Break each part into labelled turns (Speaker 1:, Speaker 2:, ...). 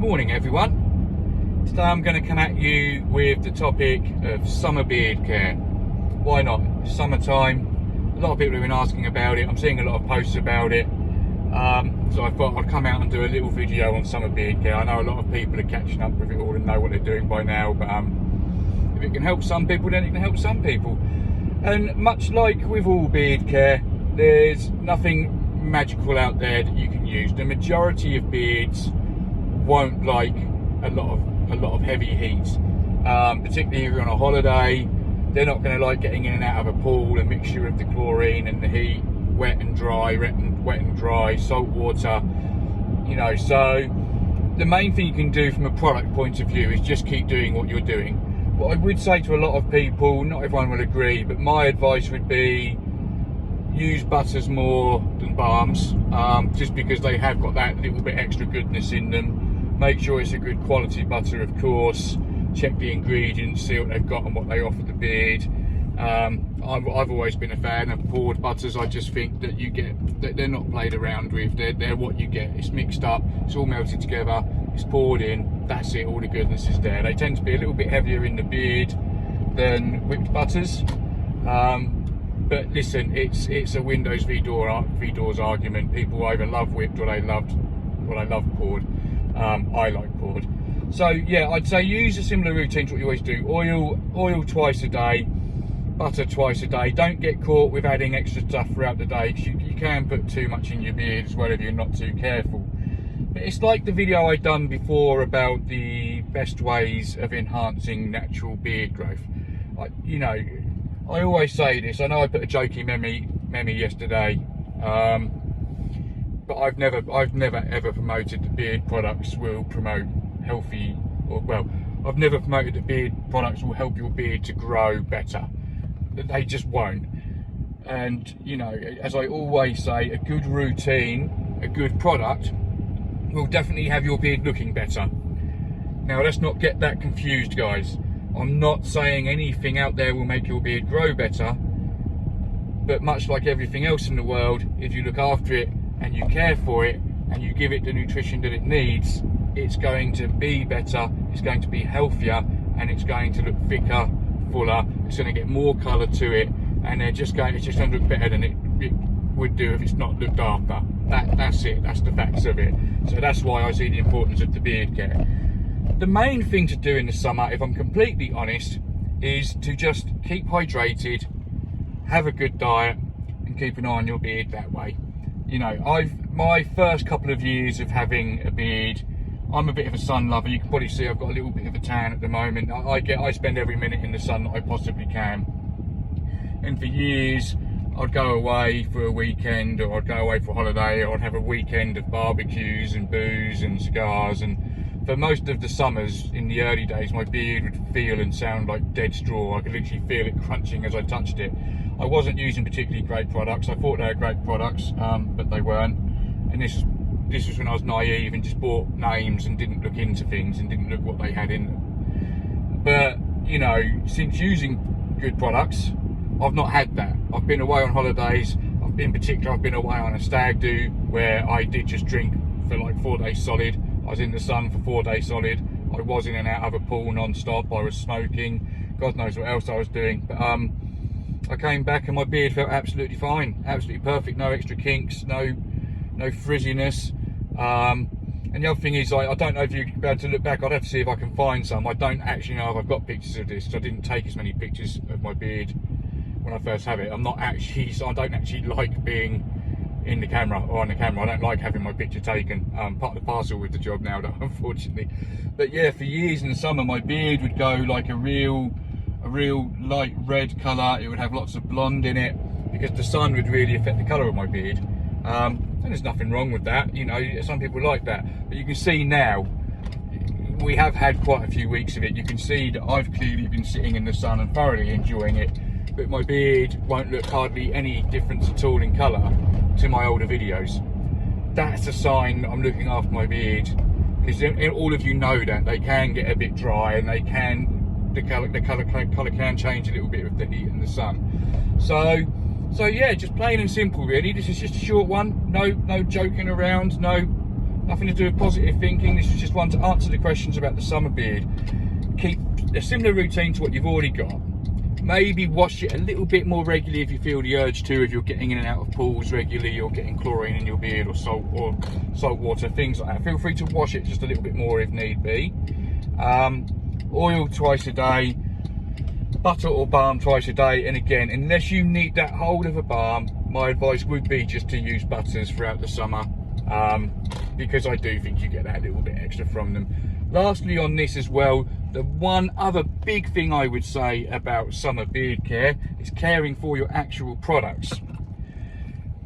Speaker 1: Morning everyone. Today I'm going to come at you with the topic of summer beard care. Why not? It's summertime. A lot of people have been asking about it. I'm seeing a lot of posts about it. So I thought I'd come out and do a little video on summer beard care. I know a lot of people are catching up with it all and know what they're doing by now, but if it can help some people, then it can help some people. And much like with all beard care, there's nothing magical out there that you can use. The majority of beards won't like a lot of heavy heat, particularly if you're on a holiday. They're not going to like getting in and out of a pool, a mixture of the chlorine and the heat, wet and dry, salt water, you know. So the main thing you can do from a product point of view is just keep doing what you're doing. What I would say to a lot of people, not everyone will agree, but my advice would be use butters more than balms, just because they have got that little bit extra goodness in them. Make sure it's a good quality butter, of course. Check the ingredients, see what they've got and what they offer the beard. I've always been a fan of poured butters. I just think that you get that they're not played around with. They're what you get. It's mixed up, it's all melted together, it's poured in, that's it, all the goodness is there. They tend to be a little bit heavier in the beard than whipped butters. But listen, it's a Windows v Doors argument. People either love whipped or they love poured. I like poured. So yeah, I'd say use a similar routine to what you always do. Oil twice a day, butter twice a day. Don't get caught with adding extra stuff throughout the day, because you can put too much in your beard as well if you're not too careful. But it's like the video I'd done before about the best ways of enhancing natural beard growth. I always say this. I know I put a jokey meme yesterday, but I've never ever promoted that beard products will promote healthy, I've never promoted that beard products will help your beard to grow better. They just won't. And you know, as I always say, a good routine, a good product will definitely have your beard looking better. Now let's not get that confused, guys. I'm not saying anything out there will make your beard grow better, but much like everything else in the world, if you look after it and you care for it and you give it the nutrition that it needs, it's going to be better, it's going to be healthier, and it's going to look thicker, fuller, it's going to get more colour to it, and it's just going to look better than it would do if it's not looked after. That's it, that's the facts of it. So that's why I see the importance of the beard care. The main thing to do in the summer, if I'm completely honest, is to just keep hydrated, have a good diet, and keep an eye on your beard that way. You know, my first couple of years of having a beard, I'm a bit of a sun lover. You can probably see I've got a little bit of a tan at the moment. I spend every minute in the sun that I possibly can. And for years, I'd go away for a weekend, or I'd go away for a holiday, or I'd have a weekend of barbecues and booze and cigars. And for most of the summers in the early days, my beard would feel and sound like dead straw. I could literally feel it crunching as I touched it. I wasn't using particularly great products. I thought they were great products, but they weren't. And this was when I was naive and just bought names and didn't look into things and didn't look what they had in them. But you know, since using good products, I've not had that. I've been away on holidays. I've been away on a stag do where I did just drink for like 4 days solid. I was in the sun for 4 days solid. I was in and out of a pool non-stop. I was smoking. God knows what else I was doing. But I came back and my beard felt absolutely fine, absolutely perfect. No extra kinks, no frizziness. And the other thing is, I don't know if you'll be able to look back. I'd have to see if I can find some. I don't actually know if I've got pictures of this, because I didn't take as many pictures of my beard when I first have it. I don't actually like being in the camera or on the camera. I don't like having my picture taken. Part of the parcel with the job now, unfortunately. But yeah, for years in the summer, my beard would go like a real light red colour. It would have lots of blonde in it, because the sun would really affect the colour of my beard. And there's nothing wrong with that, you know. Some people like that, but you can see now we have had quite a few weeks of it. You can see that I've clearly been sitting in the sun and thoroughly enjoying it, but my beard won't look hardly any difference at all in colour to my older videos. That's a sign that I'm looking after my beard, because all of you know that they can get a bit dry, and the colour can change a little bit with the heat and the sun. So yeah, just plain and simple really. This is just a short one. No joking around, no nothing to do with positive thinking. This is just one to answer the questions about the summer beard. Keep a similar routine to what you've already got. Maybe wash it a little bit more regularly if you feel the urge to, if you're getting in and out of pools regularly, or getting chlorine in your beard, or salt water, things like that. Feel free to wash it just a little bit more if need be. Oil twice a day, butter or balm twice a day, and again, unless you need that hold of a balm, my advice would be just to use butters throughout the summer, because I do think you get that little bit extra from them. Lastly on this as well, the one other big thing I would say about summer beard care is caring for your actual products.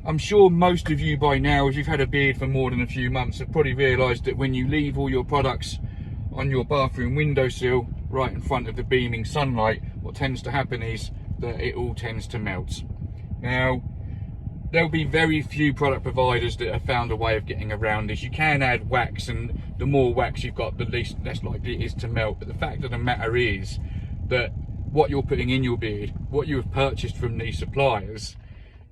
Speaker 1: I'm sure most of you by now, if you've had a beard for more than a few months, have probably realised that when you leave all your products on your bathroom windowsill right in front of the beaming sunlight, what tends to happen is that it all tends to melt. Now, there'll be very few product providers that have found a way of getting around this. You can add wax, and the more wax you've got, the less likely it is to melt. But the fact of the matter is that what you're putting in your beard, what you have purchased from these suppliers,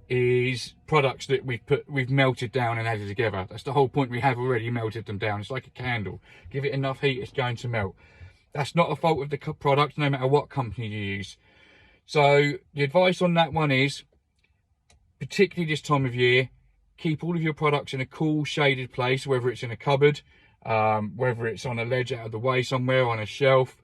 Speaker 1: is products that we've melted down and added together. That's the whole point. We have already melted them down. It's like a candle. Give it enough heat, it's going to melt. That's not a fault of the product, no matter what company you use. So the advice on that one is, particularly this time of year, keep all of your products in a cool, shaded place, whether it's in a cupboard, whether it's on a ledge out of the way somewhere, on a shelf,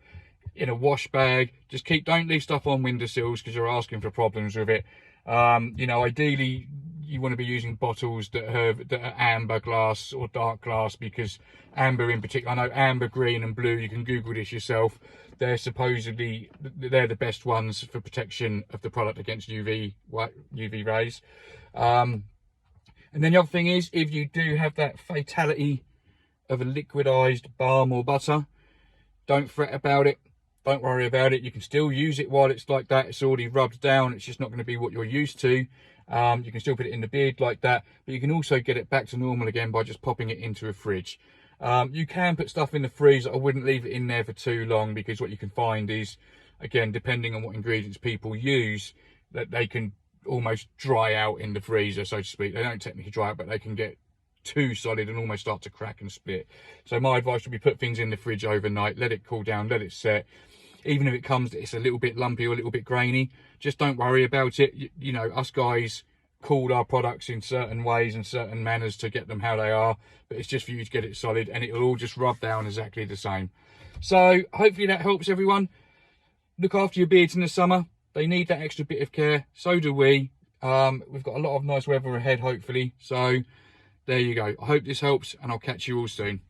Speaker 1: in a wash bag. Just don't leave stuff on windowsills, because you're asking for problems with it. You know, ideally you want to be using bottles that are amber glass or dark glass, because amber in particular, I know amber, green and blue, you can Google this yourself, they're the best ones for protection of the product against UV rays. And then the other thing is, if you do have that fatality of a liquidized balm or butter, don't fret about it. Don't worry about it. You can still use it while it's like that. It's already rubbed down. It's just not going to be what you're used to. You can still put it in the beard like that, but you can also get it back to normal again by just popping it into a fridge. You can put stuff in the freezer. I wouldn't leave it in there for too long, because what you can find is, again, depending on what ingredients people use, that they can almost dry out in the freezer, so to speak. They don't technically dry out, but they can get too solid and almost start to crack and split. So my advice would be put things in the fridge overnight, let it cool down, let it set. Even if it comes, it's a little bit lumpy or a little bit grainy, just don't worry about it. You know, us guys cooled our products in certain ways and certain manners to get them how they are, but it's just for you to get it solid, and it'll all just rub down exactly the same. So hopefully that helps everyone. Look after your beards in the summer. They need that extra bit of care. So do we. We've got a lot of nice weather ahead, hopefully. So there you go. I hope this helps, and I'll catch you all soon.